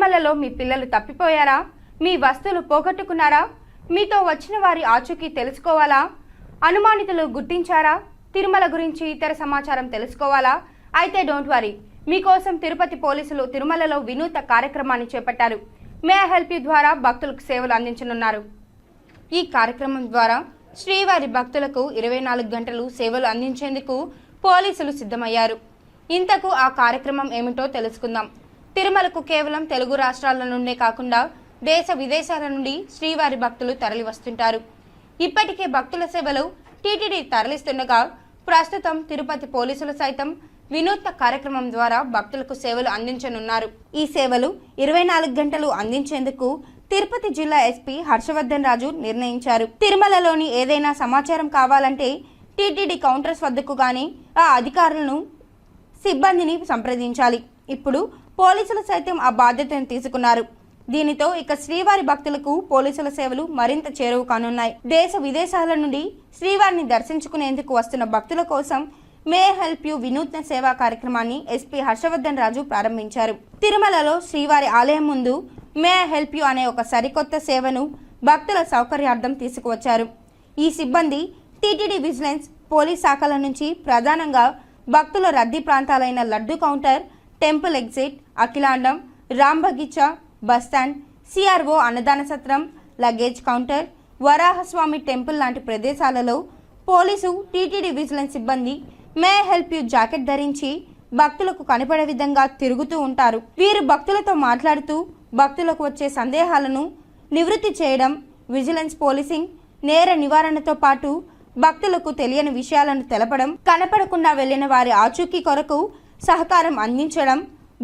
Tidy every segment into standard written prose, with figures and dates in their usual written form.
తిరుమలలో మీ పిల్లలు తప్పిపోయారా? మీ వస్తువులు పోగొట్టుకున్నారా? మీతో వచ్చిన వారి ఆచూకీ తెలుసుకోవాలా? అనుమానితులు గుర్తించారా? తిరుమల గురించి ఇతర సమాచారం తెలుసుకోవాలా? అయితే డోంట్ వరీ, మీకోసం తిరుపతి పోలీసులు తిరుమలలో వినూత్న కార్యక్రమాన్ని చేపట్టారు. మే హెల్ప్ యూ ద్వారా భక్తులకు సేవలు అందించనున్నారు. ఈ కార్యక్రమం ద్వారా శ్రీవారి భక్తులకు 24 గంటలు సేవలు అందించేందుకు పోలీసులు సిద్ధమయ్యారు. ఇంతకు ఆ కార్యక్రమం ఏమిటో తెలుసుకుందాం. తిరుమలకు కేవలం తెలుగు రాష్ట్రాల నుండే కాకుండా దేశ విదేశాల నుండి శ్రీవారి భక్తులు తరలి వస్తుంటారు. ఇప్పటికే భక్తుల సేవలు టీటీడీ తరలిస్తుండగా ప్రస్తుతం తిరుపతి పోలీసులు సైతం వినూత్న కార్యక్రమం ద్వారా భక్తులకు సేవలు అందించనున్నారు. ఈ సేవలు 24 గంటలు అందించేందుకు తిరుపతి జిల్లా ఎస్పీ హర్షవర్ధన్ రాజు నిర్ణయించారు. తిరుమలలోని ఏదైనా సమాచారం కావాలంటే టీటీడీ కౌంటర్స్ వద్దకు గానీ ఆ అధికారులను సిబ్బందిని సంప్రదించాలి. ఇప్పుడు పోలీసులు సైతం ఆ బాధ్యతను తీసుకున్నారు. దీనితో ఇక శ్రీవారి భక్తులకు పోలీసుల సేవలు మరింత చేరువ కానున్నాయి. దేశ విదేశాల నుండి శ్రీవారిని దర్శించుకునేందుకు వస్తున్న భక్తుల కోసం మే హెల్ప్ యూ వినూత్న సేవా కార్యక్రమాన్ని ఎస్పీ హర్షవర్ధన్ రాజు ప్రారంభించారు. తిరుమలలో శ్రీవారి ఆలయం ముందు మే హెల్ప్ యూ అనే ఒక సరికొత్త సేవను భక్తుల సౌకర్యార్థం తీసుకువచ్చారు. ఈ సిబ్బంది టీటీడీ విజిలెన్స్, పోలీస్ శాఖల నుంచి ప్రధానంగా భక్తుల రద్దీ ప్రాంతాలైన laddu counter, temple exit, Akhilandam, Rambagicha, bus stand, CRO అన్నదాన సత్రం, లగేజ్ కౌంటర్, వరాహస్వామి టెంపుల్ లాంటి ప్రదేశాలలో పోలీసు, టీటీడీ విజిలెన్స్ సిబ్బంది మే హెల్ప్ యూ జాకెట్ ధరించి భక్తులకు కనపడే విధంగా తిరుగుతూ ఉంటారు. వీరు భక్తులతో మాట్లాడుతూ భక్తులకు వచ్చే సందేహాలను నివృత్తి చేయడం, విజిలెన్స్ పోలీసింగ్, నేర నివారణతో పాటు భక్తులకు తెలియని విషయాలను తెలపడం, కనపడకుండా వెళ్లిన వారి ఆచూకీ కొరకు సహకారం అందించడం,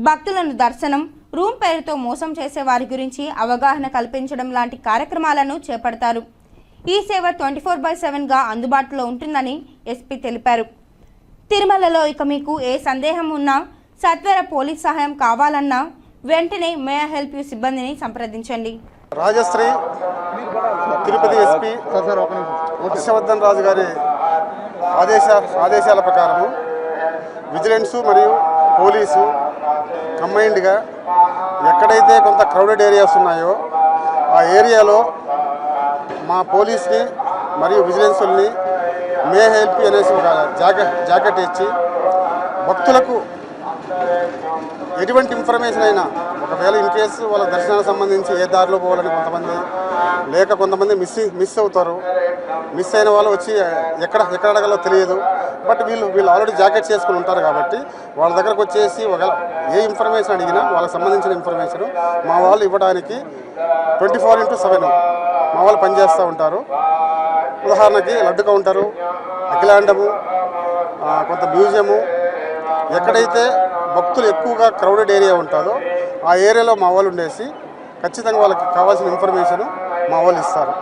భక్తులను దర్శనం, రూమ్ పేరుతో మోసం చేసే వారి గురించి అవగాహన కల్పించడం లాంటి కార్యక్రమాలను చేపడతారు. ఈ సేవ 24/7గా అందుబాటులో ఉంటుందని ఎస్పీ తెలిపారు. తిరుమలలో ఇక మీకు ఏ సందేహం ఉన్నా, సత్వర పోలీస్ సహాయం కావాలన్నా వెంటనే మే హెల్ప్ యూ సిబ్బందిని సంప్రదించండి. రాజశ్రీ తిరుపతి ఎస్పీ హర్షవర్ధన్ రాజు గారి ఆదేశాల ప్రకారము విజిలెన్స్ మరియు పోలీసు కంబైన్డ్గా ఎక్కడైతే కొంత క్రౌడెడ్ ఏరియాస్ ఉన్నాయో ఆ ఏరియాలో మా పోలీస్ని మరియు విజిలెన్స్ని మే హెల్ప్ అనేసి ఒక జాకెట్ ఇచ్చి భక్తులకు ఎటువంటి ఇన్ఫర్మేషన్ అయినా, ఒకవేళ ఇన్ కేసు వాళ్ళ దర్శనానికి సంబంధించి ఏ దారిలో పోవాలని కొంతమంది మిస్ అవుతారు. మిస్ అయిన వాళ్ళు వచ్చి ఎక్కడ అడగాలో తెలియదు. బట్ వీళ్ళు ఆల్రెడీ జాకెట్స్ చేసుకుని ఉంటారు కాబట్టి వాళ్ళ దగ్గరకు వచ్చేసి ఒకవేళ ఏ ఇన్ఫర్మేషన్ అడిగినా వాళ్ళకి సంబంధించిన ఇన్ఫర్మేషన్ మా వాళ్ళు ఇవ్వడానికి 24/7 మా వాళ్ళు పనిచేస్తూ ఉంటారు. ఉదాహరణకి లడ్డు కౌంటరు, అఖిలాండము, కొంత మ్యూజియము, ఎక్కడైతే భక్తులు ఎక్కువగా క్రౌడెడ్ ఏరియా ఉంటుందో ఆ ఏరియాలో మా వాళ్ళు ఉండేసి ఖచ్చితంగా వాళ్ళకి కావాల్సిన ఇన్ఫర్మేషన్ మా వాళ్ళు ఇస్తారు.